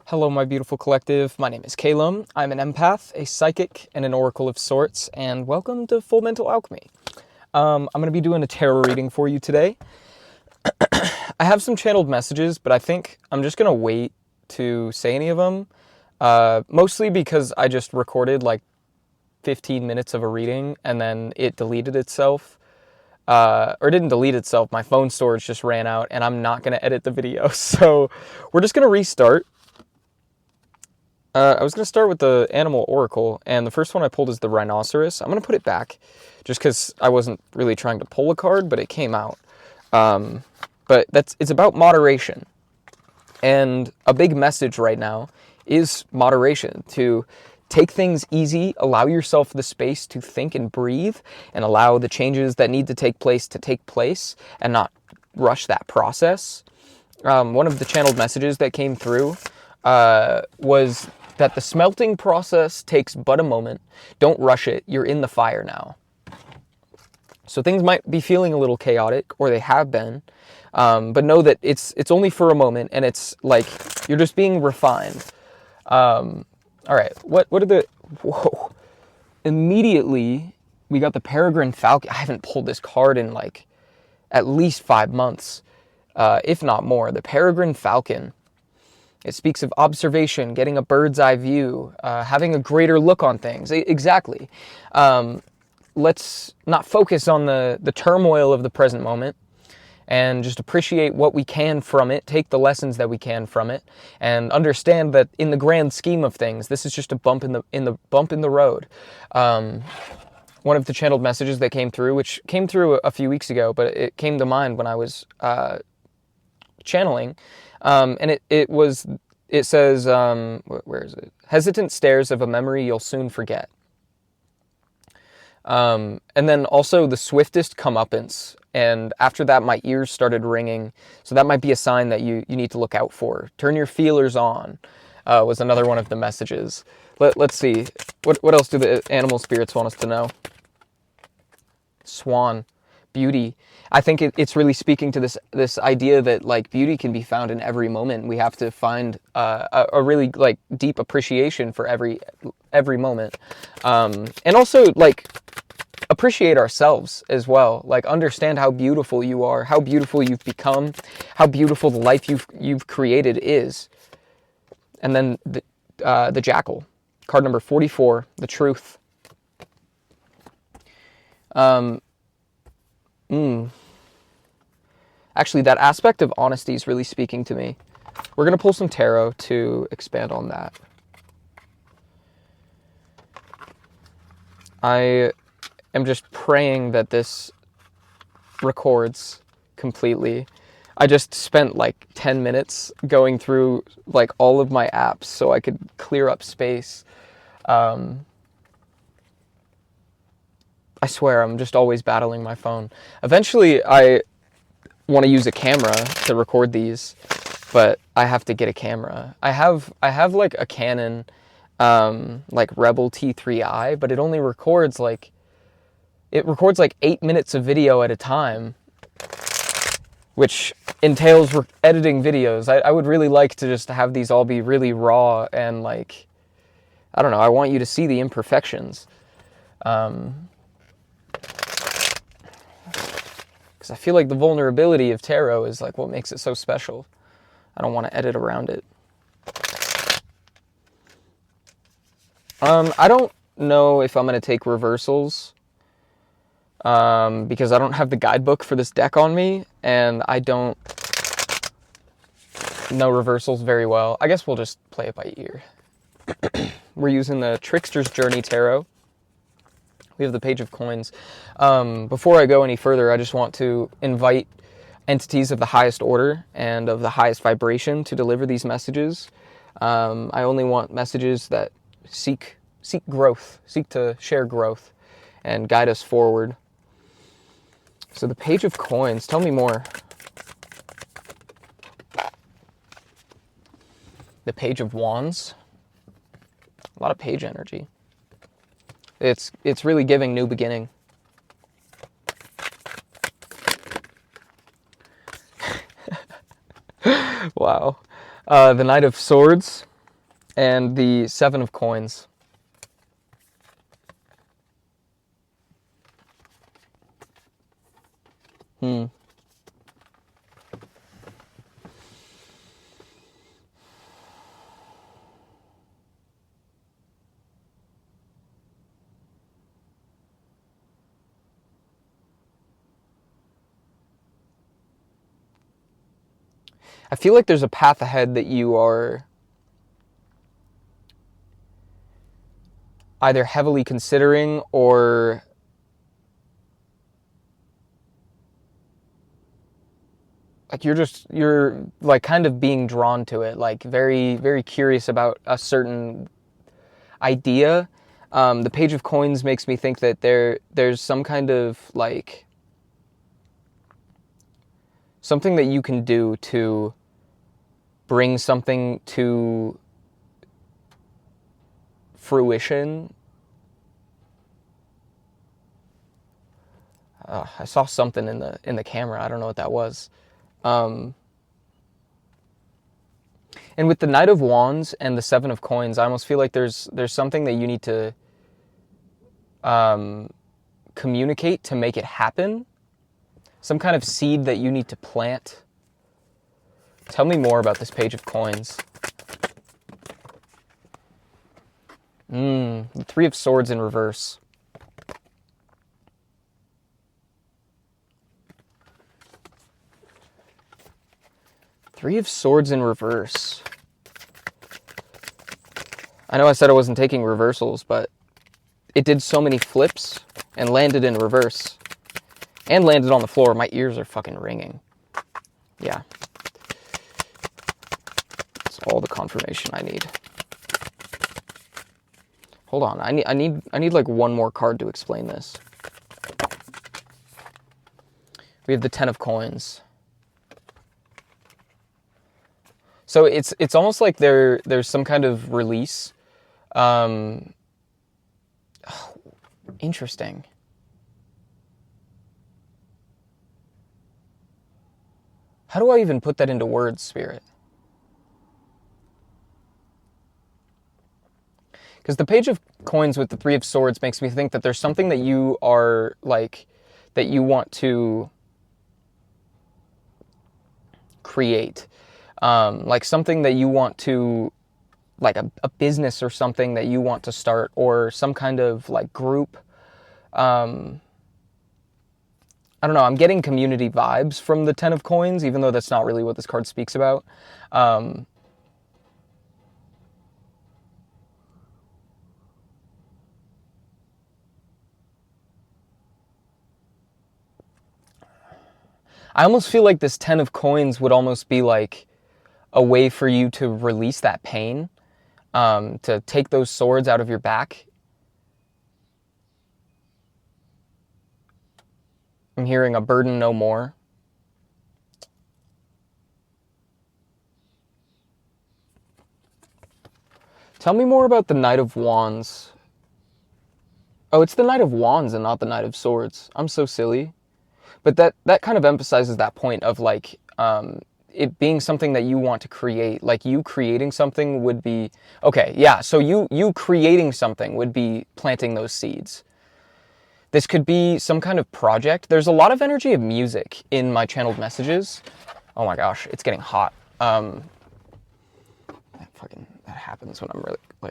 Hello, my beautiful collective. My name is Calum. I'm an empath, a psychic, and an oracle of sorts, and welcome to Full Mental Alchemy. I'm going to be doing a tarot reading for you today. I have some channeled messages, but I think I'm just going to wait to say any of them, mostly because I just recorded like 15 minutes of a reading, and then it deleted itself. Or didn't delete itself, my phone storage just ran out, and I'm not going to edit the video, so we're just going to restart. I was going to start with the Animal Oracle, and the first one I pulled is the Rhinoceros. I'm going to put it back, just because I wasn't really trying to pull a card, but it came out. But it's about moderation, and a big message right now is moderation, to take things easy, allow yourself the space to think and breathe, and allow the changes that need to take place, and not rush that process. One of the channeled messages that came through was that the smelting process takes but a moment. Don't rush it. You're in the fire now. So things might be feeling a little chaotic, or they have been, but know that it's only for a moment, and it's like you're just being refined. All right, what are the... Whoa. Immediately, we got the Peregrine Falcon. I haven't pulled this card in like at least 5 months, if not more. The Peregrine Falcon. It speaks of observation, getting a bird's eye view, having a greater look on things. Exactly. Let's not focus on the turmoil of the present moment, and just appreciate what we can from it, take the lessons that we can from it, and understand that in the grand scheme of things, this is just a bump in the road. One of the channeled messages that came through, which came through a few weeks ago, but it came to mind when I was channeling. And it says, where is it? Hesitant stares of a memory you'll soon forget. And then also the swiftest comeuppance. And after that, my ears started ringing. So that might be a sign that you need to look out for. Turn your feelers on, was another one of the messages. Let's see. What else do the animal spirits want us to know? Swan. Beauty. I think it's really speaking to this idea that like beauty can be found in every moment. We have to find a really like deep appreciation for every moment, and also like appreciate ourselves as well. Like understand how beautiful you are, how beautiful you've become, how beautiful the life you've created is. And then the Jackal, card number 44, the Truth. Actually, that aspect of honesty is really speaking to me. We're going to pull some tarot to expand on that. I am just praying that this records completely. I just spent like 10 minutes going through like all of my apps so I could clear up space. I swear, I'm just always battling my phone. Eventually, I want to use a camera to record these, but I have to get a camera. I have like a Canon, like Rebel T3i, but it only records like 8 minutes of video at a time, which entails editing videos. I would really like to just have these all be really raw and like, I don't know, I want you to see the imperfections. I feel like the vulnerability of tarot is like what makes it so special. I don't want to edit around it. I don't know if I'm going to take reversals, because I don't have the guidebook for this deck on me, and I don't know reversals very well. I guess we'll just play it by ear. We're using the Trickster's Journey Tarot. We have the Page of Coins. Before I go any further, I just want to invite entities of the highest order and of the highest vibration to deliver these messages. I only want messages that seek growth, seek to share growth and guide us forward. So the Page of Coins, tell me more. The Page of Wands. A lot of page energy. It's really giving new beginning. Wow. The Knight of Swords. and the 7 of coins. I feel like there's a path ahead that you are either heavily considering or like you're like kind of being drawn to it, like very, very curious about a certain idea. The Page of Coins makes me think that there's some kind of like something that you can do to bring something to fruition. I saw something in the camera. I don't know what that was. And with the Knight of Wands and the 7 of Coins, I almost feel like there's something that you need to communicate to make it happen. Some kind of seed that you need to plant. Tell me more about this Page of Coins. The 3 of Swords in reverse. Three of Swords in reverse. I know I said I wasn't taking reversals, but it did so many flips and landed in reverse. And landed on the floor. My ears are fucking ringing. Yeah. That's all the confirmation I need. Hold on. I need like one more card to explain this. We have the 10 of Coins. So it's almost like there's some kind of release. Interesting. How do I even put that into words, Spirit? Because the Page of Coins with the 3 of Swords makes me think that there's something that you are like, that you want to create. Like something that you want to, like a business or something that you want to start, or some kind of like group. I don't know, I'm getting community vibes from the 10 of Coins, even though that's not really what this card speaks about. I almost feel like this 10 of Coins would almost be like a way for you to release that pain, to take those swords out of your back. I'm hearing a burden no more. Tell me more about the Knight of Wands. Oh, it's the Knight of Wands and not the Knight of Swords. I'm so silly. But that kind of emphasizes that point of like, it being something that you want to create. Like you creating something would be, okay, yeah, so you creating something would be planting those seeds. This could be some kind of project. There's a lot of energy of music in my channeled messages. Oh my gosh, it's getting hot. That happens when I'm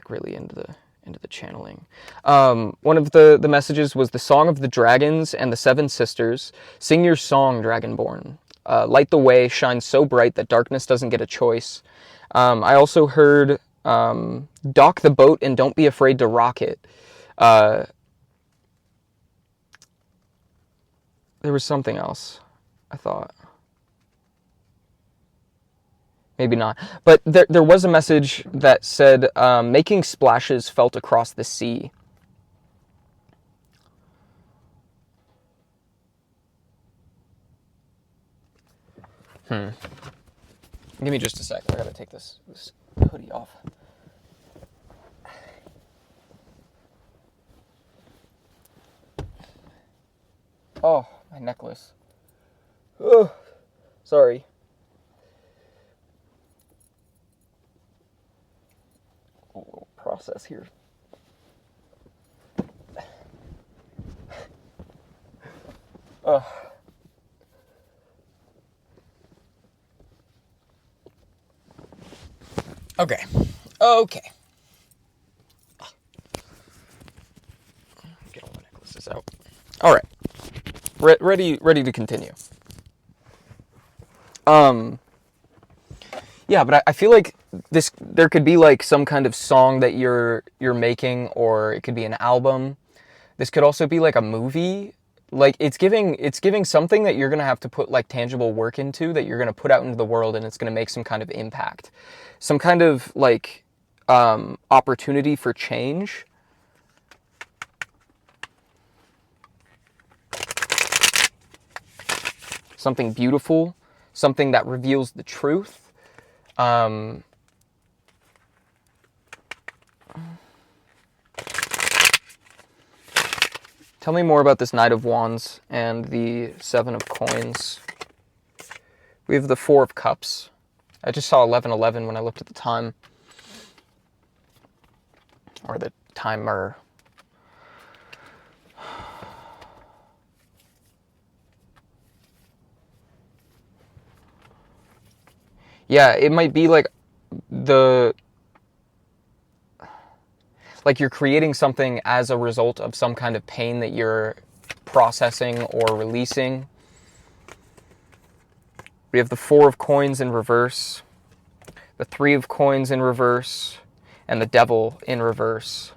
really into the channeling. One of the messages was the Song of the Dragons and the Seven Sisters. Sing your song, Dragonborn. Light the way, shine so bright that darkness doesn't get a choice. I also heard dock the boat and don't be afraid to rock it. There was something else, I thought. Maybe not. But there was a message that said, making splashes felt across the sea. Give me just a sec. I gotta take this hoodie off. Oh, my necklace. Oh, sorry. a little process here. Okay. Get all the necklaces out. All right. Ready to continue. Yeah, but I feel like there could be like some kind of song that you're making, or it could be an album. This could also be like a movie. Like it's giving something that you're going to have to put like tangible work into, that you're going to put out into the world, and it's going to make some kind of impact. Some kind of like opportunity for change. Something beautiful, something that reveals the truth. Tell me more about this Knight of Wands and the Seven of Coins. We have the Four of Cups. I just saw 11:11 when I looked at the time. Or the timer. Yeah, it might be like you're creating something as a result of some kind of pain that you're processing or releasing. We have the Four of Coins in reverse, the Three of Coins in reverse, and the Devil in reverse.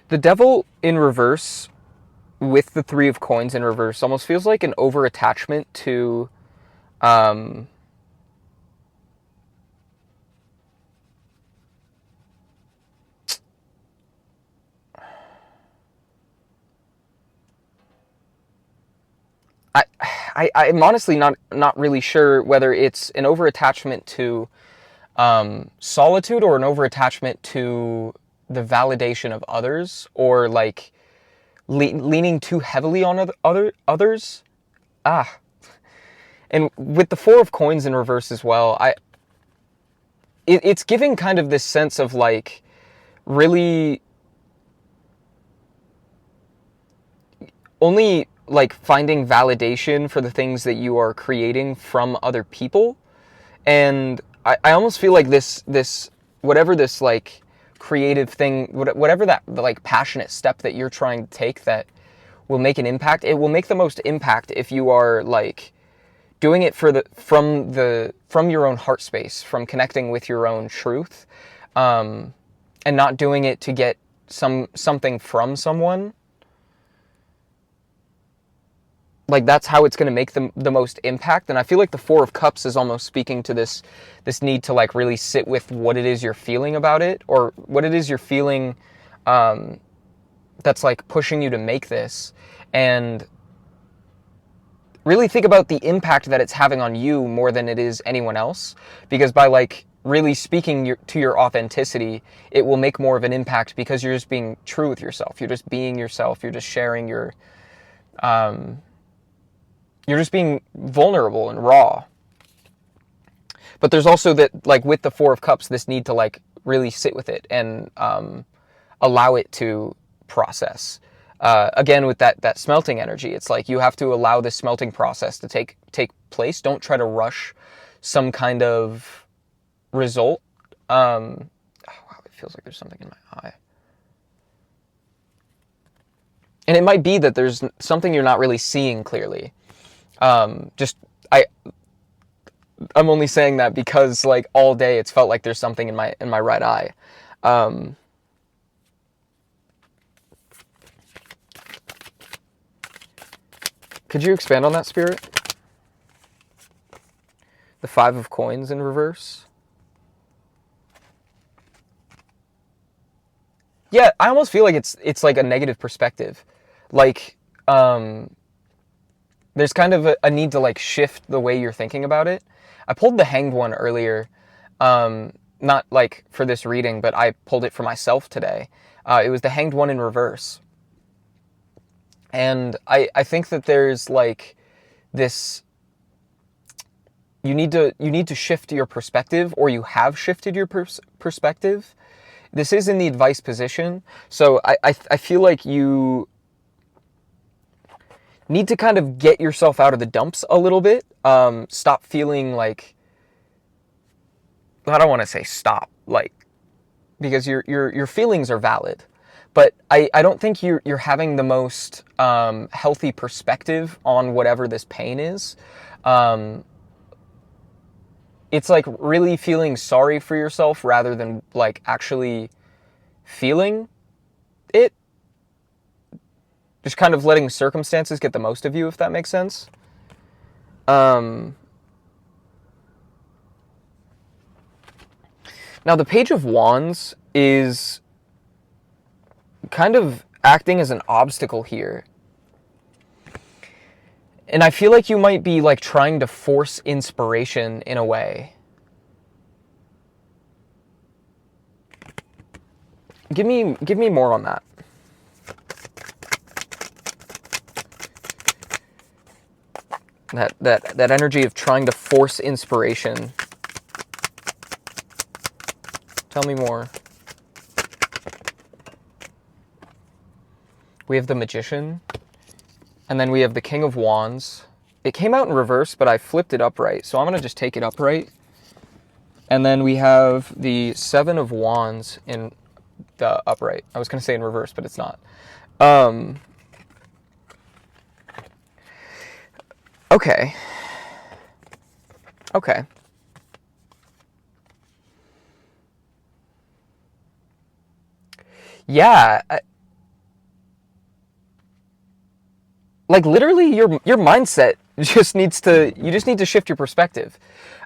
The Devil in reverse with the Three of Coins in reverse almost feels like an over-attachment to I I'm honestly not really sure whether it's an over-attachment to solitude, or an over-attachment to the validation of others, or like leaning too heavily on others. And with the Four of Coins in reverse as well, it's giving kind of this sense of like really only like finding validation for the things that you are creating from other people. And I almost feel like this whatever this like creative thing, whatever that like passionate step that you're trying to take that will make an impact, it will make the most impact if you are like doing it from your own heart space, from connecting with your own truth, and not doing it to get something from someone. Like that's how it's going to make the most impact. And I feel like the Four of Cups is almost speaking to this need to like really sit with what it is you're feeling about it, or what it is you're feeling that's like pushing you to make this, and really think about the impact that it's having on you more than it is anyone else. Because by like really speaking to your authenticity, it will make more of an impact, because you're just being true with yourself. You're just being yourself. You're just sharing your you're just being vulnerable and raw. But there's also that, like with the Four of Cups, this need to like really sit with it and allow it to process. Again, with that smelting energy, it's like you have to allow this smelting process to take place. Don't try to rush some kind of result. Oh, wow, it feels like there's something in my eye. And it might be that there's something you're not really seeing clearly. I'm only saying that because like all day it's felt like there's something in my right eye. Could you expand on that, Spirit? The Five of Coins in reverse. Yeah, I almost feel like it's like a negative perspective. Like, there's kind of a need to like shift the way you're thinking about it. I pulled the Hanged one earlier, not like for this reading, but I pulled it for myself today. It was the Hanged One in reverse. And I think that there's like this, you need to shift your perspective, or you have shifted your perspective. This is in the advice position, so I feel like you need to kind of get yourself out of the dumps a little bit. Stop feeling like, I don't want to say stop, like, because your feelings are valid, but I don't think you're having the most healthy perspective on whatever this pain is. It's like really feeling sorry for yourself rather than like actually feeling it. Just kind of letting circumstances get the most of you, if that makes sense. Now, the Page of Wands is kind of acting as an obstacle here. And I feel like you might be like trying to force inspiration in a way. Give me more on that. That energy of trying to force inspiration. Tell me more. We have the Magician, and then we have the King of Wands. It came out in reverse, but I flipped it upright, so I'm going to just take it upright. And then we have the Seven of Wands in the upright. I was going to say in reverse, but it's not. Okay. Okay. Yeah. Like literally your mindset just needs to, you just need to shift your perspective.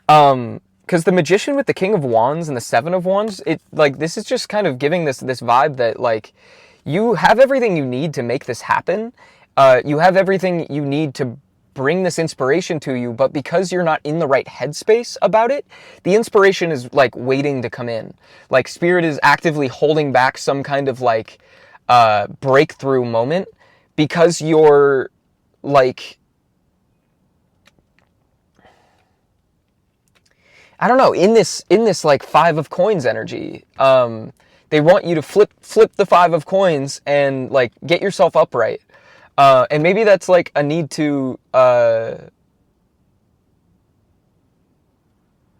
Because the Magician with the King of Wands and the Seven of Wands, it like, this is just kind of giving this vibe that like, you have everything you need to make this happen. You have everything you need to bring this inspiration to you, but because you're not in the right headspace about it, the inspiration is like waiting to come in. Like Spirit is actively holding back some kind of like breakthrough moment because you're like, I don't know, in this like Five of Coins energy. They want you to flip the Five of Coins and like get yourself upright. And maybe that's like a need to, I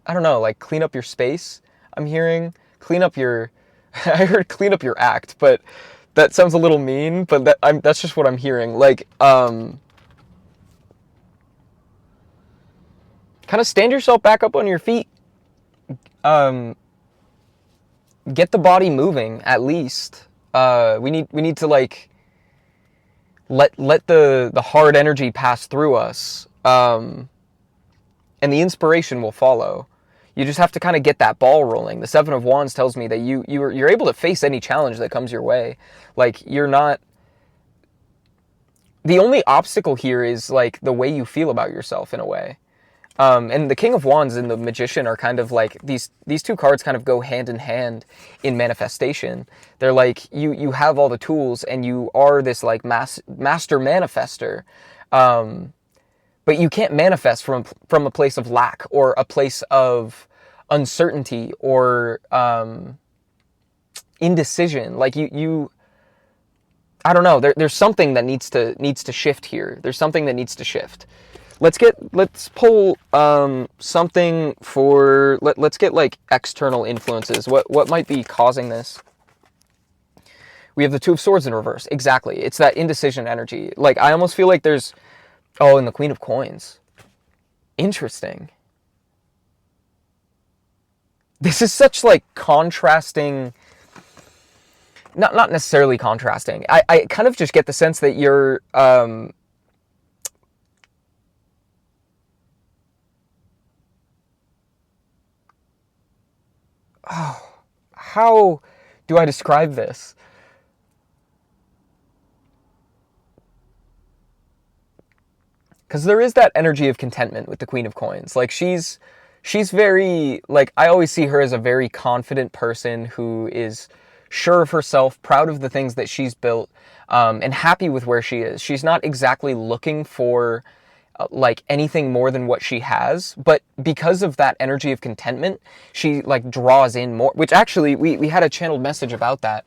don't know, like clean up your space. I'm hearing clean up your, I heard clean up your act, but that sounds a little mean, but that's just what I'm hearing. Like, kind of stand yourself back up on your feet. Get the body moving at least. We need to like, let the hard energy pass through us, and the inspiration will follow. You just have to kind of get that ball rolling. The Seven of Wands tells me that you're able to face any challenge that comes your way. Like you're not. The only obstacle here is like the way you feel about yourself in a way. And the King of Wands and the Magician are kind of like, these two cards kind of go hand in hand in manifestation. They're like, you have all the tools and you are this like master manifester. But you can't manifest from a place of lack or a place of uncertainty or indecision. Like you I don't know, there's something that needs to shift here. There's something that needs to shift. Let's pull something for, let's get like external influences. What might be causing this? We have the Two of Swords in reverse. Exactly. It's that indecision energy. Like I almost feel like there's, oh, and the Queen of Coins. Interesting. This is such like contrasting, not necessarily contrasting. I kind of just get the sense that you're oh, how do I describe this? Because there is that energy of contentment with the Queen of Coins. Like she's she's very, like, I always see her as a very confident person who is sure of herself, proud of the things that she's built, and happy with where she is. She's not exactly looking for like anything more than what she has, but because of that energy of contentment, she like draws in more, which actually we had a channeled message about that.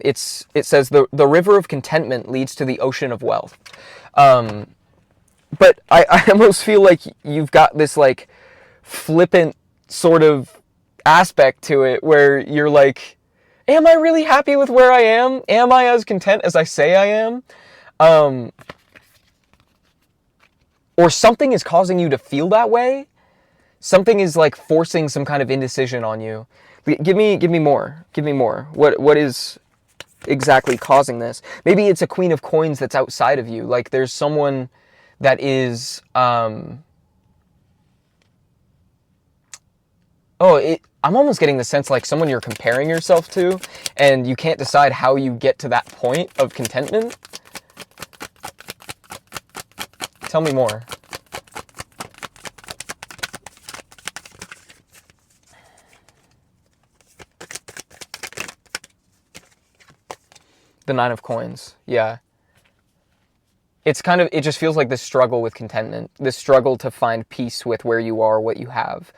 It says the river of contentment leads to the ocean of wealth. But I almost feel like you've got this like flippant sort of aspect to it where you're like, am I really happy with where I am? Am I as content as I say I am? Or something is causing you to feel that way. Something is like forcing some kind of indecision on you. Give me more. Give me more. What is exactly causing this? Maybe it's a queen of coins that's outside of you. Like there's someone that is, I'm almost getting the sense like someone you're comparing yourself to, and you can't decide how you get to that point of contentment. Tell me more. The Nine of Coins, yeah. It's kind of, it just feels like this struggle with contentment, this struggle to find peace with where you are, what you have.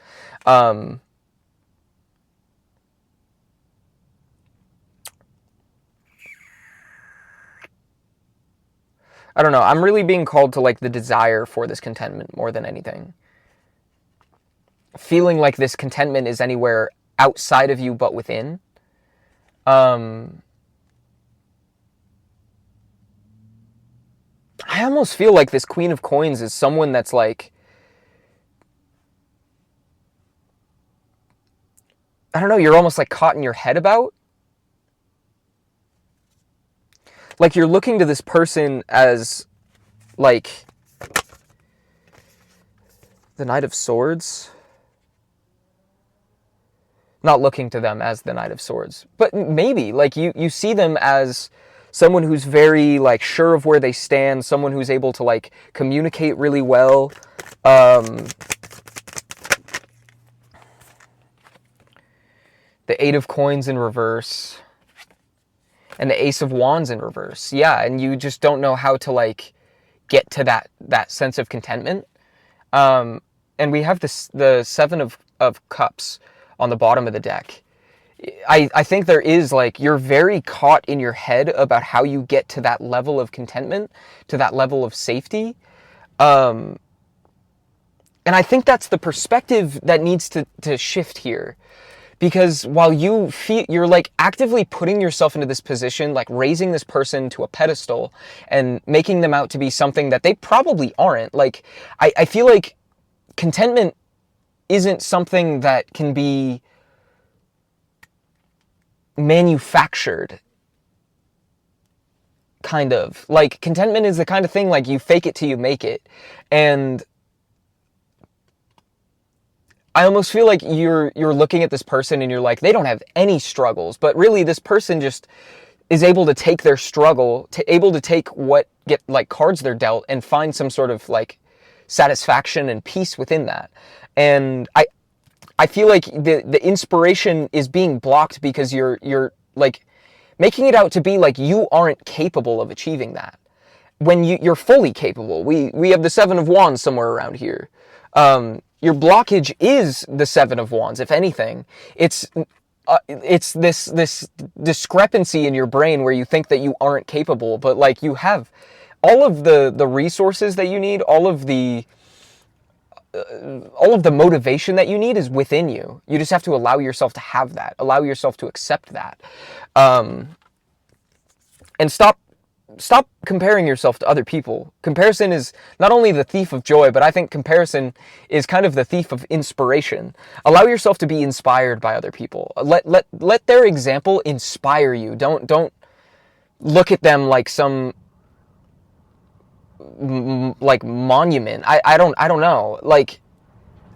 I don't know. I'm really being called to like the desire for this contentment more than anything. Feeling like this contentment is anywhere outside of you but within. I almost feel like this Queen of Coins is someone that's like, I don't know, you're almost like caught in your head about. Like you're looking to this person as like the Knight of Swords. Not looking to them as the Knight of Swords, but maybe like you see them as someone who's very like sure of where they stand, someone who's able to like communicate really well. The Eight of Coins in reverse and the Ace of Wands in reverse. Yeah, and you just don't know how to like get to that sense of contentment. And we have the Seven of Cups on the bottom of the deck. I think there is like, you're very caught in your head about how you get to that level of contentment, to that level of safety. And I think that's the perspective that needs to shift here. Because while you feel, you're like actively putting yourself into this position, like raising this person to a pedestal and making them out to be something that they probably aren't. Like, I feel like contentment isn't something that can be manufactured, kind of. Like, contentment is the kind of thing, like, you fake it till you make it. And I almost feel like you're looking at this person and you're like, they don't have any struggles. But really, this person just is able to take their struggle, able to take what cards they're dealt and find some sort of, like, satisfaction and peace within that. And I feel like the inspiration is being blocked because you're like making it out to be like you aren't capable of achieving that when you're fully capable. We have the Seven of Wands somewhere around here. Your blockage is the Seven of Wands. If anything, it's this discrepancy in your brain where you think that you aren't capable, but like you have all of the resources that you need, all of the motivation that you need is within you. You just have to allow yourself to have that, allow yourself to accept that, and stop comparing yourself to other people. Comparison is not only the thief of joy, but I think comparison is kind of the thief of inspiration. Allow yourself to be inspired by other people. Let their example inspire you. Don't look at them like some like monument. I don't know. Like,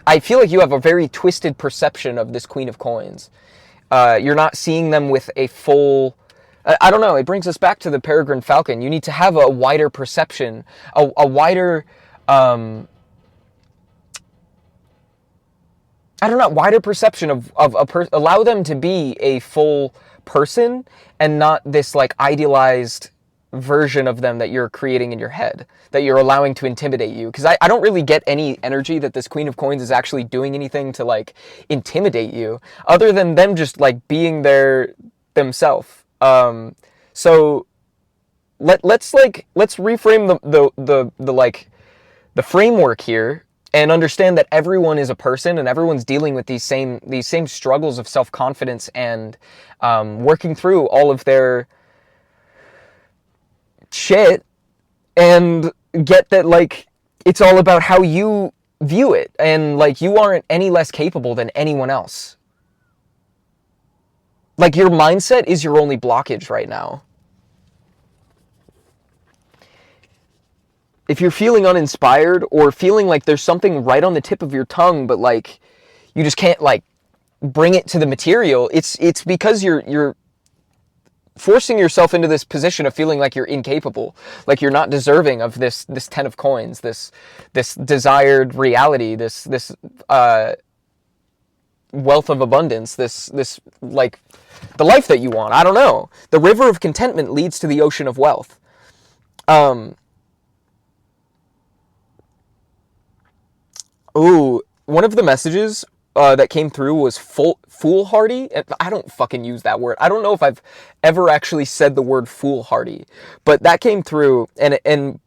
I feel like you have a very twisted perception of this Queen of Coins. You're not seeing them with a full, I don't know. It brings us back to the Peregrine Falcon. You need to have a wider perception, a wider I don't know, wider perception of allow them to be a full person and not this like idealized version of them that you're creating in your head, that you're allowing to intimidate you. Because I don't really get any energy that this Queen of Coins is actually doing anything to like intimidate you, other than them just like being there themselves. So let's reframe the framework here and understand that everyone is a person and everyone's dealing with these same struggles of self-confidence and working through all of their shit, and get that like it's all about how you view it, and like you aren't any less capable than anyone else. Like your mindset is your only blockage right now. If you're feeling uninspired or feeling like there's something right on the tip of your tongue, but like you just can't like bring it to the material, it's because you're forcing yourself into this position of feeling like you're incapable, like you're not deserving of this 10 of coins, this desired reality, this wealth of abundance, this like the life that you want. I don't know. The river of contentment leads to the ocean of wealth. One of the messages that came through was foolhardy. I don't fucking use that word. I don't know if I've ever actually said the word foolhardy, but that came through,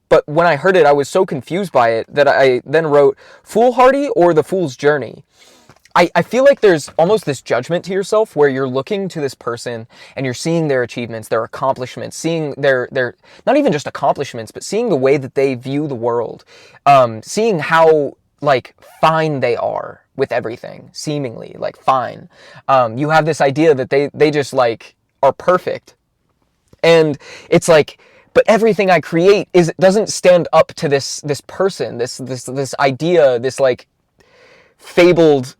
but when I heard it, I was so confused by it that I then wrote foolhardy or the fool's journey. I feel like there's almost this judgment to yourself where you're looking to this person and you're seeing their achievements, their accomplishments, seeing their not even just accomplishments, but seeing the way that they view the world, seeing how like fine they are with everything, seemingly like fine. You have this idea that they just like are perfect, and it's like, but everything I create doesn't stand up to this person, this idea, this like fabled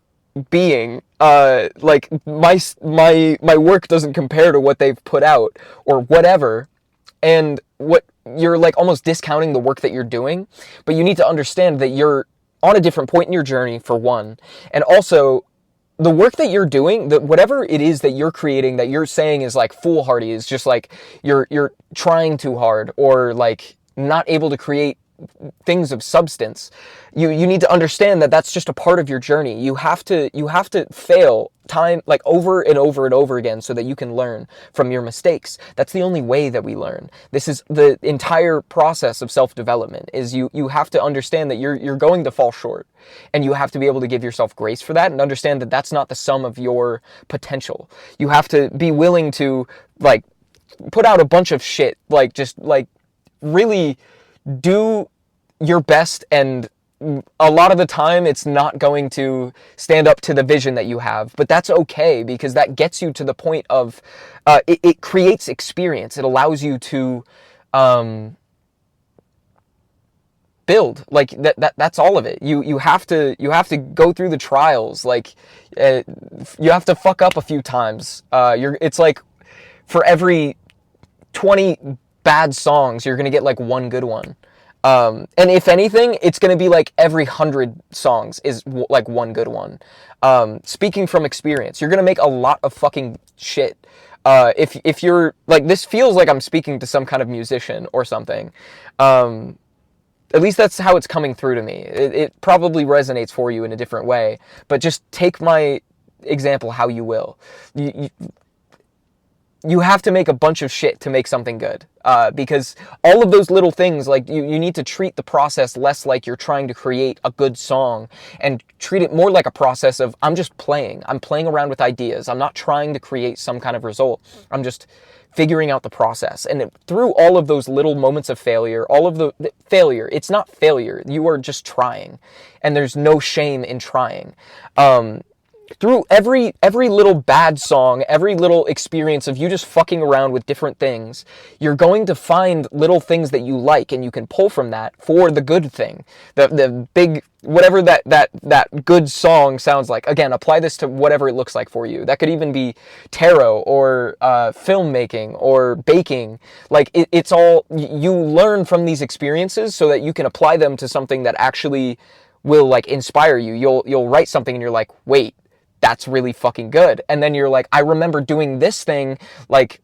being. Like my work doesn't compare to what they've put out or whatever, and what you're like almost discounting the work that you're doing. But you need to understand that you're on a different point in your journey, for one, and also the work that you're doing, that whatever it is that you're creating that you're saying is like foolhardy, is just like you're trying too hard or like not able to create things of substance. You need to understand that that's just a part of your journey. You have to fail time, like over and over and over again, so that you can learn from your mistakes. That's the only way that we learn. This is the entire process of self-development, is you have to understand that you're going to fall short, and you have to be able to give yourself grace for that and understand that that's not the sum of your potential. You have to be willing to like put out a bunch of shit, like just like really do your best, and a lot of the time it's not going to stand up to the vision that you have, but that's okay, because that gets you to the point of it creates experience. It allows you to build, like that's all of it. You have to go through the trials, like you have to fuck up a few times. It's like for every 20 bad songs, you're gonna get like one good one. And if anything, it's gonna be like every 100 songs is like one good one. Speaking from experience, you're gonna make a lot of fucking shit. If you're like, this feels like I'm speaking to some kind of musician or something. At least that's how it's coming through to me. It probably resonates for you in a different way, but just take my example how you will. You have to make a bunch of shit to make something good, because all of those little things, like you need to treat the process less like you're trying to create a good song, and treat it more like a process of, I'm just playing. I'm playing around with ideas. I'm not trying to create some kind of result. I'm just figuring out the process. And through all of those little moments of failure, all of the failure, it's not failure. You are just trying, and there's no shame in trying. Through every little bad song, every little experience of you just fucking around with different things, you're going to find little things that you like, and you can pull from that for the good thing. The big, whatever that good song sounds like. Again, apply this to whatever it looks like for you. That could even be tarot or filmmaking or baking. Like it's all, you learn from these experiences so that you can apply them to something that actually will like inspire you. You'll write something and you're like, wait, that's really fucking good. And then you're like, I remember doing this thing, like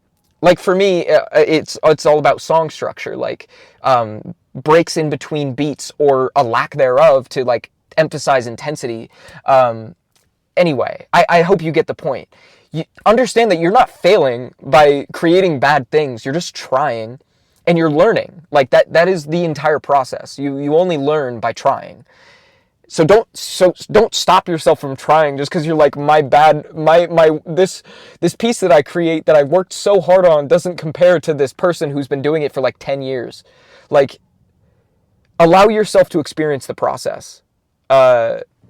for me, it's all about song structure, like breaks in between beats or a lack thereof to like emphasize intensity. Anyway, I hope you get the point. You understand that you're not failing by creating bad things. You're just trying and you're learning. Like that is the entire process. You only learn by trying. So don't stop yourself from trying just because you're like, this piece that I create that I worked so hard on doesn't compare to this person who's been doing it for like 10 years. Like, allow yourself to experience the process.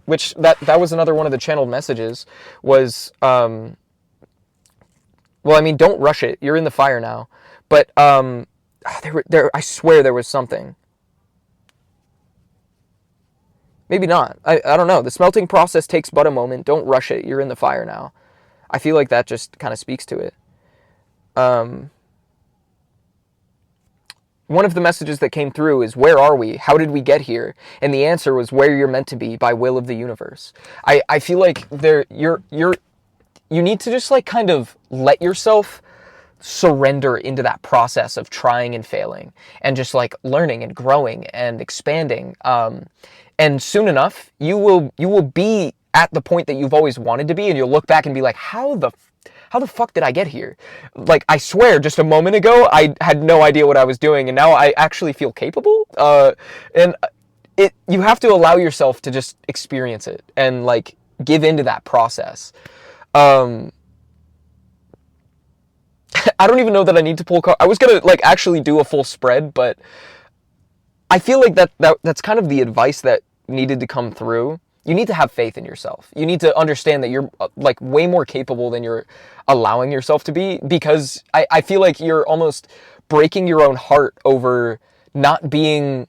Which that was another one of the channeled messages was, well, I mean, don't rush it. You're in the fire now. But I swear there was something. Maybe not. I don't know. The smelting process takes but a moment. Don't rush it. You're in the fire now. I feel like that just kind of speaks to it. One of the messages that came through is, where are we? How did we get here? And the answer was, where you're meant to be by will of the universe. I feel like you need to just like kind of let yourself surrender into that process of trying and failing and just like learning and growing and expanding. And soon enough, you will be at the point that you've always wanted to be, and you'll look back and be like, how the fuck did I get here? Like, I swear, just a moment ago, I had no idea what I was doing, and now I actually feel capable. You have to allow yourself to just experience it and like give into that process. I don't even know that I need to pull a card. I was gonna like actually do a full spread, but I feel like that's kind of the advice that needed to come through. You need to have faith in yourself. You need to understand that you're like way more capable than you're allowing yourself to be, because I feel like you're almost breaking your own heart over not being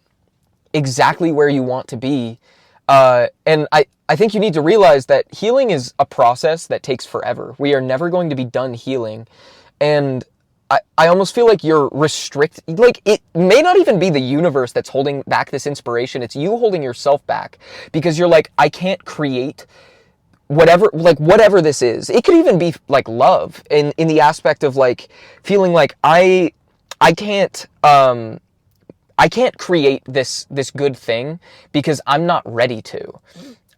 exactly where you want to be. And I think you need to realize that healing is a process that takes forever. We are never going to be done healing. And I almost feel like you're restricted. Like, it may not even be the universe that's holding back this inspiration. It's you holding yourself back because you're like, I can't create whatever this is. It could even be like love in the aspect of like feeling like I can't create this good thing because I'm not ready to.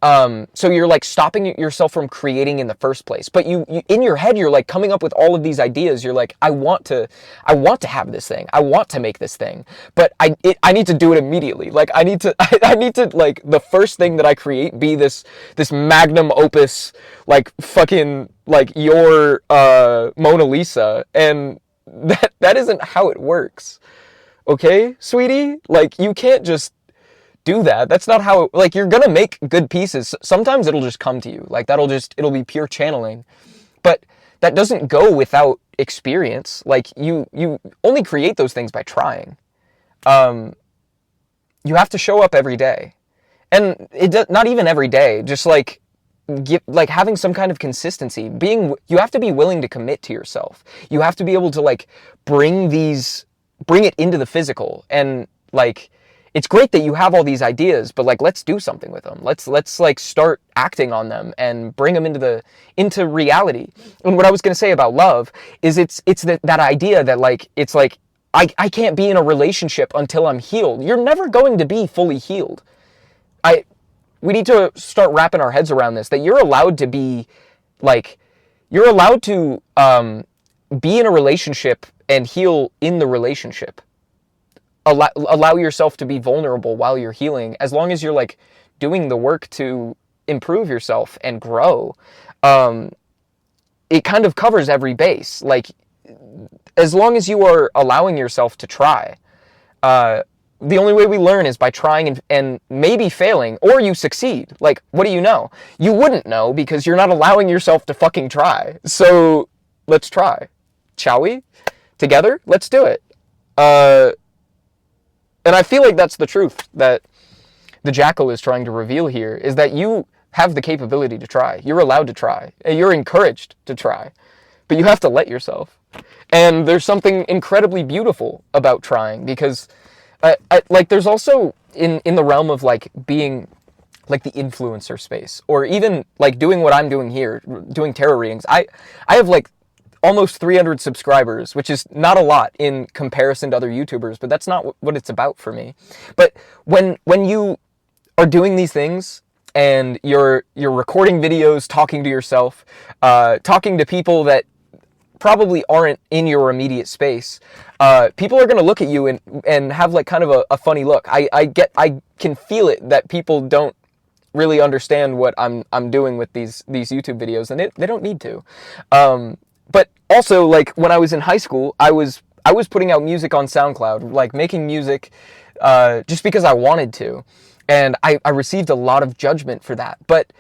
So you're like stopping yourself from creating in the first place. But you in your head, you're like coming up with all of these ideas. You're like, I want to have this thing. I want to make this thing, but I need to do it immediately. Like I need to like the first thing that I create be this magnum opus, like fucking like your Mona Lisa. And that isn't how it works. Okay, sweetie? Like, you can't just do that. That's not how it, like, you're gonna make good pieces. Sometimes it'll just come to you. Like, it'll be pure channeling. But that doesn't go without experience. Like, you only create those things by trying. You have to show up every day. And not even every day, just like having some kind of consistency. You have to be willing to commit to yourself. You have to be able to like bring it into the physical. And like, it's great that you have all these ideas, but like, let's do something with them. Let's like start acting on them and bring them into reality. And what I was going to say about love is it's that idea that like, it's like, I can't be in a relationship until I'm healed. You're never going to be fully healed. We need to start wrapping our heads around this, that you're allowed to be like, you're allowed to be in a relationship and heal in the relationship. Allow yourself to be vulnerable while you're healing, as long as you're like doing the work to improve yourself and grow. It kind of covers every base. Like, as long as you are allowing yourself to try, the only way we learn is by trying and maybe failing, or you succeed. Like, what do you know? You wouldn't know because you're not allowing yourself to fucking try. So let's try. Shall we? Together? Let's do it. And I feel like that's the truth that the Jackal is trying to reveal here, is that you have the capability to try. You're allowed to try. You're encouraged to try. But you have to let yourself. And there's something incredibly beautiful about trying, because like there's also in the realm of like being like the influencer space, or even like doing what I'm doing here, doing tarot readings. I have like almost 300 subscribers, which is not a lot in comparison to other YouTubers, but that's not what it's about for me. But when you are doing these things and you're recording videos, talking to yourself, talking to people that probably aren't in your immediate space, people are going to look at you and have like kind of a funny look. I can feel it that people don't really understand what I'm doing with these YouTube videos, and they don't need to. But also, like, when I was in high school, I was putting out music on SoundCloud, like making music just because I wanted to, and I received a lot of judgment for that. But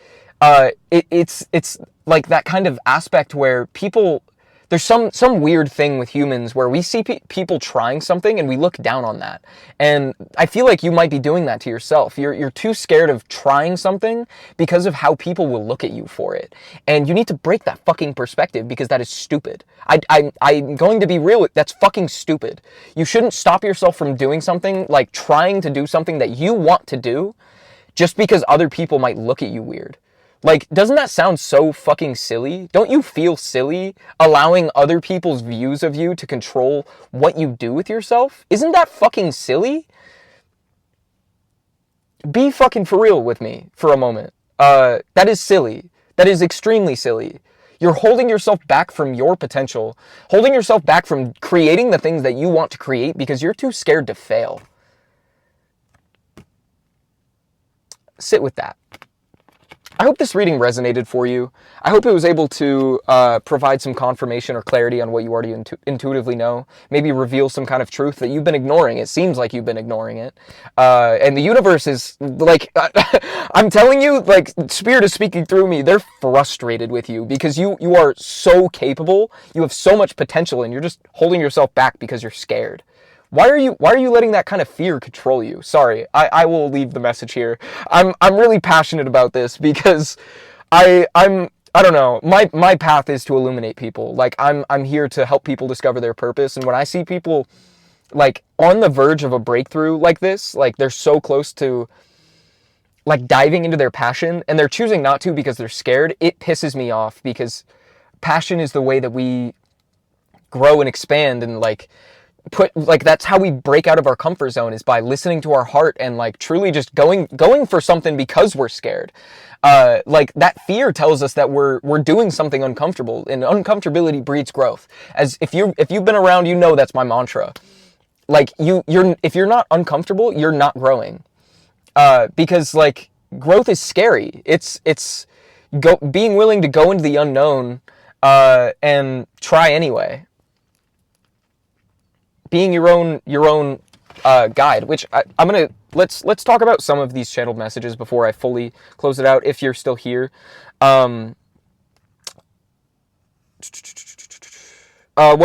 it's like that kind of aspect where people, there's some weird thing with humans where we see people trying something and we look down on that. And I feel like you might be doing that to yourself. You're too scared of trying something because of how people will look at you for it. And you need to break that fucking perspective, because that is stupid. I'm going to be real. That's fucking stupid. You shouldn't stop yourself from doing something, like trying to do something that you want to do, just because other people might look at you weird. Like, doesn't that sound so fucking silly? Don't you feel silly allowing other people's views of you to control what you do with yourself? Isn't that fucking silly? Be fucking for real with me for a moment. That is silly. That is extremely silly. You're holding yourself back from your potential, holding yourself back from creating the things that you want to create because you're too scared to fail. Sit with that. I hope this reading resonated for you. I hope it was able to provide some confirmation or clarity on what you already intuitively know. Maybe reveal some kind of truth that you've been ignoring. It seems like you've been ignoring it. And the universe is, like, I'm telling you, like, Spirit is speaking through me. They're frustrated with you because you are so capable. You have so much potential, and you're just holding yourself back because you're scared. Why are you letting that kind of fear control you? Sorry, I will leave the message here. I'm really passionate about this because I don't know. My path is to illuminate people. Like, I'm here to help people discover their purpose, and when I see people like on the verge of a breakthrough like this, like they're so close to like diving into their passion and they're choosing not to because they're scared, it pisses me off, because passion is the way that we grow and expand, and that's how we break out of our comfort zone, is by listening to our heart and like truly just going for something because we're scared. Like, that fear tells us that we're doing something uncomfortable, and uncomfortability breeds growth. As if you've been around, you know that's my mantra. Like, if you're not uncomfortable, you're not growing. Because like, growth is scary. It's being willing to go into the unknown and try anyway. Being your own guide, which I'm gonna let's talk about some of these channeled messages before I fully close it out. If you're still here, one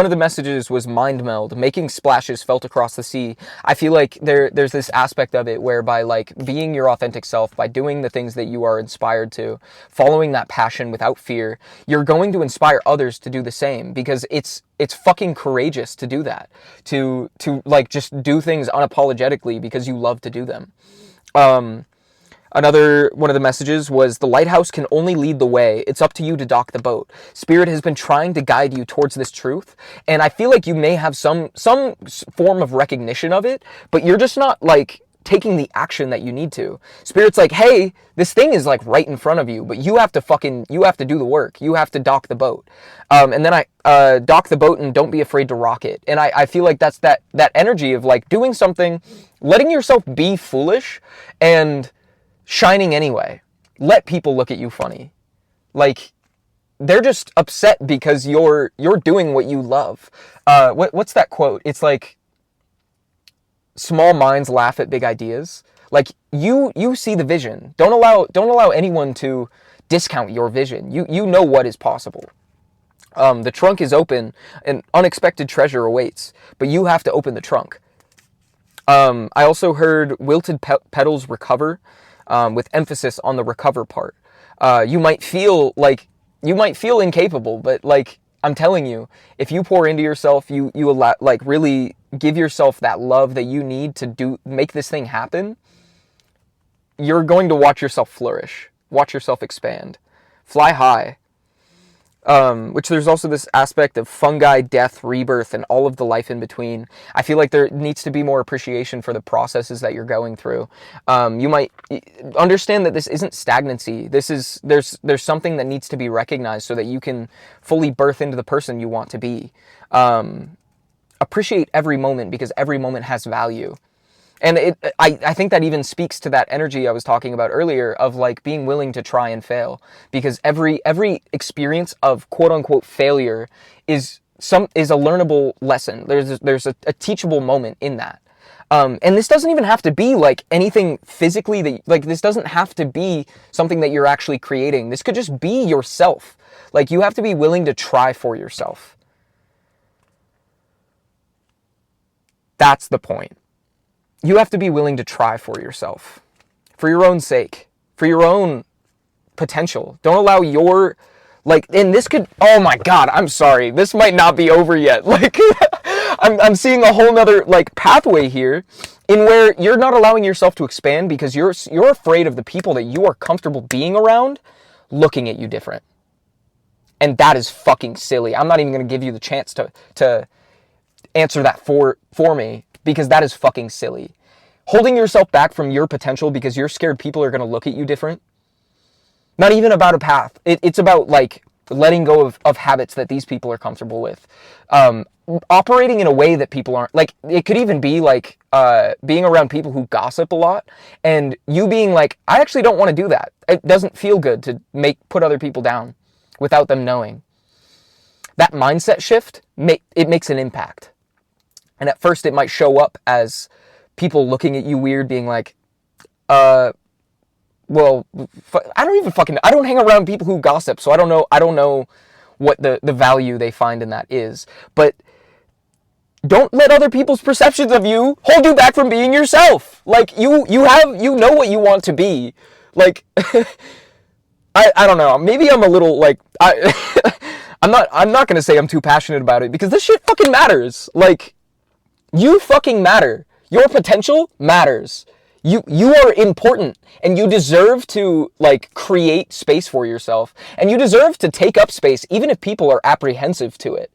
of the messages was mind meld, making splashes felt across the sea. I feel like there's this aspect of it whereby, like, being your authentic self, by doing the things that you are inspired to, following that passion without fear, you're going to inspire others to do the same, because it's fucking courageous to do that, to like just do things unapologetically because you love to do them. Another one of the messages was, the lighthouse can only lead the way. It's up to you to dock the boat. Spirit has been trying to guide you towards this truth, and I feel like you may have some form of recognition of it, but you're just not like taking the action that you need to. Spirit's like, hey, this thing is like right in front of you, but you have to do the work. You have to dock the boat. And then I dock the boat and don't be afraid to rock it. And I feel like that's that energy of like doing something, letting yourself be foolish and shining anyway. Let people look at you funny. Like, they're just upset because you're doing what you love. What's that quote? It's like, small minds laugh at big ideas. Like, you see the vision. Don't allow anyone to discount your vision. You know what is possible. The trunk is open, and unexpected treasure awaits, but you have to open the trunk. I also heard wilted petals recover, with emphasis on the recover part. You might feel incapable, but like, I'm telling you, if you pour into yourself, you allow, like, really give yourself that love that you need to make this thing happen, you're going to watch yourself flourish, watch yourself expand, fly high. Which there's also this aspect of fungi, death, rebirth, and all of the life in between. I feel like there needs to be more appreciation for the processes that you're going through. You might understand that this isn't stagnancy. There's something that needs to be recognized so that you can fully birth into the person you want to be. Appreciate every moment, because every moment has value. And I think that even speaks to that energy I was talking about earlier of like being willing to try and fail, because every experience of quote unquote failure is a learnable lesson. There's a teachable moment in that. And this doesn't even have to be like anything physically this doesn't have to be something that you're actually creating. This could just be yourself. Like, you have to be willing to try for yourself. That's the point. You have to be willing to try for yourself, for your own sake, for your own potential. Don't allow your, and this could, oh my God, I'm sorry, this might not be over yet. Like, I'm seeing a whole nother, pathway here in where you're not allowing yourself to expand because you're afraid of the people that you are comfortable being around looking at you different. And that is fucking silly. I'm not even going to give you the chance to answer that for me, because that is fucking silly. Holding yourself back from your potential because you're scared people are going to look at you different. Not even about a path. It's about letting go of habits that these people are comfortable with. Operating in a way that people aren't. It could even be being around people who gossip a lot and you being like, I actually don't want to do that. It doesn't feel good to put other people down without them knowing. That mindset shift, it makes an impact. And at first it might show up as people looking at you weird, being like, I don't hang around people who gossip, so I don't know what the value they find in that is. But don't let other people's perceptions of you hold you back from being yourself. You know what you want to be. I don't know, maybe I'm a little, I'm not going to say I'm too passionate about it, because this shit fucking matters. You fucking matter. Your potential matters. You are important, and you deserve to create space for yourself, and you deserve to take up space even if people are apprehensive to it.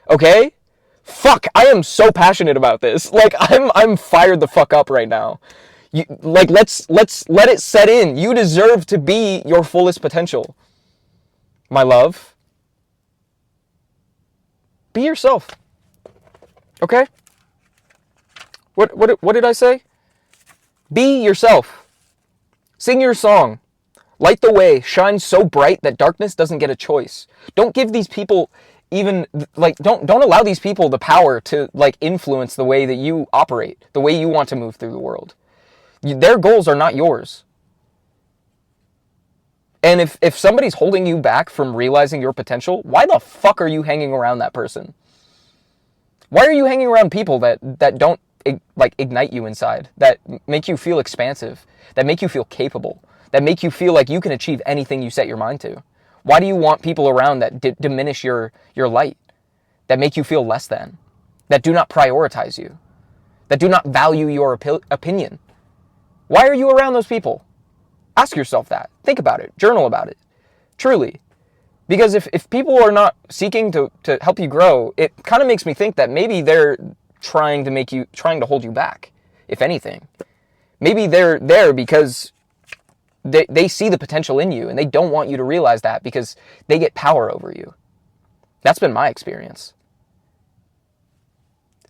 Okay? Fuck, I am so passionate about this. I'm fired the fuck up right now. Let's let it set in. You deserve to be your fullest potential. My love. Be yourself. Okay? What did I say? Be yourself. Sing your song. Light the way. Shine so bright that darkness doesn't get a choice. Don't give these people even, don't allow these people the power to, influence the way that you operate, the way you want to move through the world. Their goals are not yours. And if somebody's holding you back from realizing your potential, why the fuck are you hanging around that person? Why are you hanging around people that don't ignite you inside, that make you feel expansive, that make you feel capable, that make you feel like you can achieve anything you set your mind to? Why do you want people around that diminish your light, that make you feel less than, that do not prioritize you, that do not value your opinion? Why are you around those people? Ask yourself that. Think about it. Journal about it. Truly. Because if people are not seeking to help you grow, it kind of makes me think that maybe they're trying to hold you back, if anything. Maybe they're there because they see the potential in you and they don't want you to realize that because they get power over you. That's been my experience.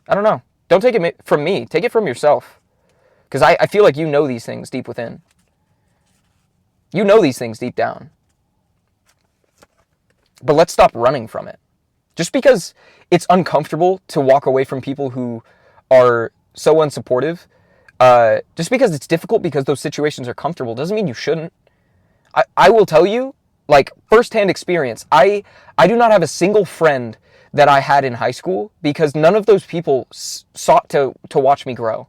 I don't know. Don't take it from me. Take it from yourself. Because I feel like you know these things deep within. You know these things deep down. But let's stop running from it. Just because it's uncomfortable to walk away from people who are so unsupportive, just because it's difficult because those situations are comfortable, doesn't mean you shouldn't. I will tell you, firsthand experience, I do not have a single friend that I had in high school because none of those people sought to watch me grow.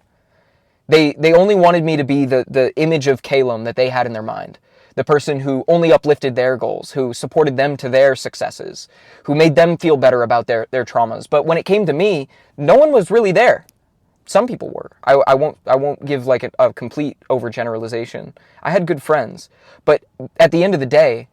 They only wanted me to be the image of Calum that they had in their mind. The person who only uplifted their goals, who supported them to their successes, who made them feel better about their traumas. But when it came to me, no one was really there. Some people were. I won't give like a complete overgeneralization. I had good friends, but at the end of the day,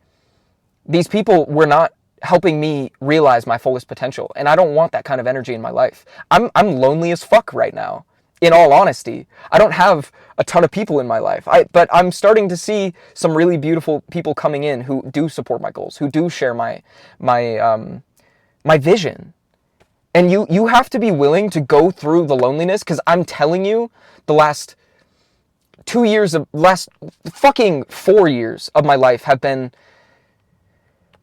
these people were not helping me realize my fullest potential, and I don't want that kind of energy in my life. I'm lonely as fuck right now. In all honesty, I don't have a ton of people in my life. But I'm starting to see some really beautiful people coming in who do support my goals, who do share my vision. And you have to be willing to go through the loneliness, because I'm telling you, the last fucking 4 years of my life have been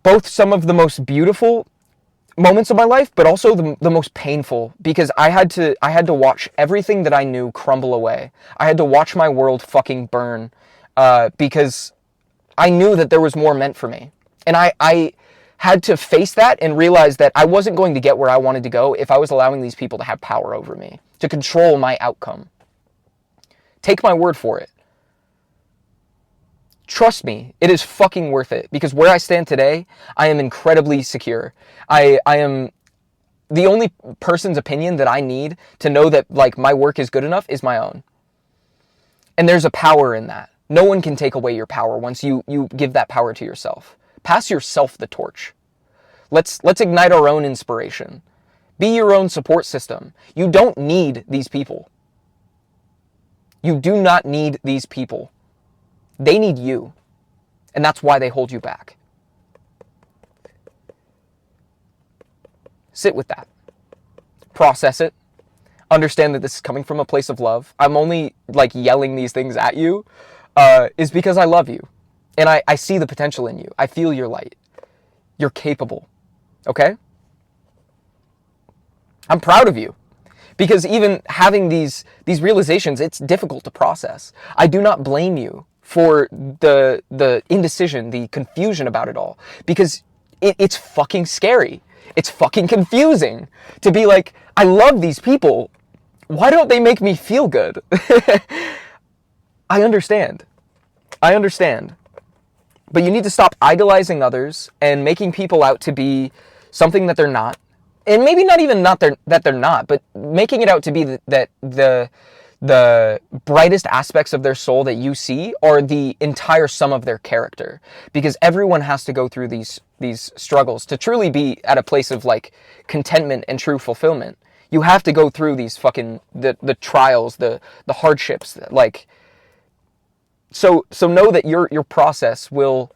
both some of the most beautiful moments of my life, but also the most painful, because I had to watch everything that I knew crumble away. I had to watch my world fucking burn, because I knew that there was more meant for me. And I had to face that and realize that I wasn't going to get where I wanted to go if I was allowing these people to have power over me, to control my outcome. Take my word for it. Trust me, it is fucking worth it, because where I stand today, I am incredibly secure. I am the only person's opinion that I need to know that like my work is good enough is my own. And there's a power in that. No one can take away your power once you give that power to yourself. Pass yourself the torch. Let's ignite our own inspiration. Be your own support system. You don't need these people. You do not need these people. They need you. And that's why they hold you back. Sit with that. Process it. Understand that this is coming from a place of love. I'm only like yelling these things at you is because I love you. And I see the potential in you. I feel your light. You're capable. Okay? I'm proud of you. Because even having these realizations, it's difficult to process. I do not blame you for the indecision, the confusion about it all. Because it's fucking scary. It's fucking confusing to be like, I love these people. Why don't they make me feel good? I understand. But you need to stop idolizing others and making people out to be something that they're not. And maybe not even that they're not, but making it out to be that the brightest aspects of their soul that you see are the entire sum of their character. Because everyone has to go through these struggles to truly be at a place of like contentment and true fulfillment. You have to go through these fucking the trials, the hardships, like. So know that your process will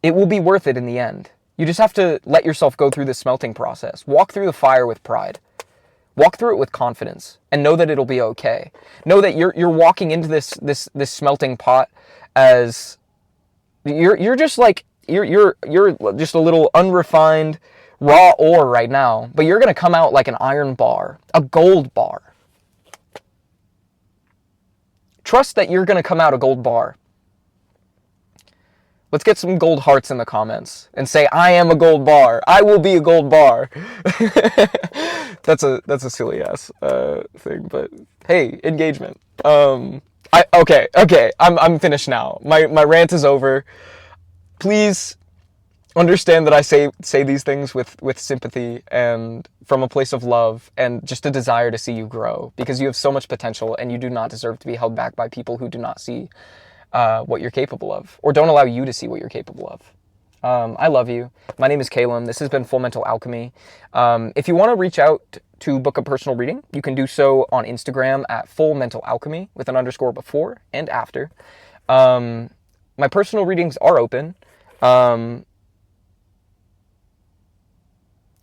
be worth it in the end. You just have to let yourself go through the smelting process. Walk through the fire with pride. Walk through it with confidence, and know that it'll be okay. Know that you're walking into this smelting pot as you're just like you're just a little unrefined raw ore right now, but you're gonna come out like an iron bar, a gold bar. Trust that you're going to come out a gold bar. Let's get some gold hearts in the comments and say, I am a gold bar. I will be a gold bar. That's a silly ass thing, but hey, engagement. Okay. I'm finished now. My rant is over. Please understand that I say these things with sympathy and from a place of love and just a desire to see you grow, because you have so much potential and you do not deserve to be held back by people who do not see what you're capable of, or don't allow you to see what you're capable of. I love you. My name is Calum. This has been Full Mental Alchemy. If you want to reach out to book a personal reading, you can do so on Instagram at Full Mental Alchemy with an underscore before and after. My personal readings are open.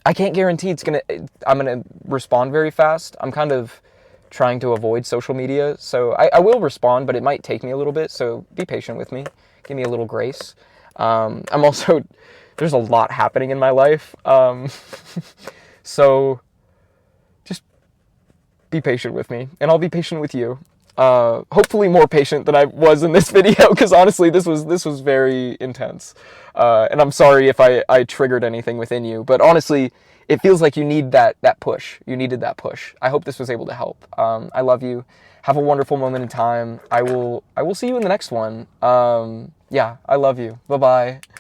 I can't guarantee I'm gonna respond very fast. I'm kind of trying to avoid social media, so I will respond, but it might take me a little bit, so be patient with me. Give me a little grace. I'm also, there's a lot happening in my life, so just be patient with me, and I'll be patient with you. Hopefully more patient than I was in this video, because honestly, this was very intense. And I'm sorry if I triggered anything within you, but honestly, it feels like you need that push. You needed that push. I hope this was able to help. I love you. Have a wonderful moment in time. I will see you in the next one. Yeah, I love you. Bye-bye.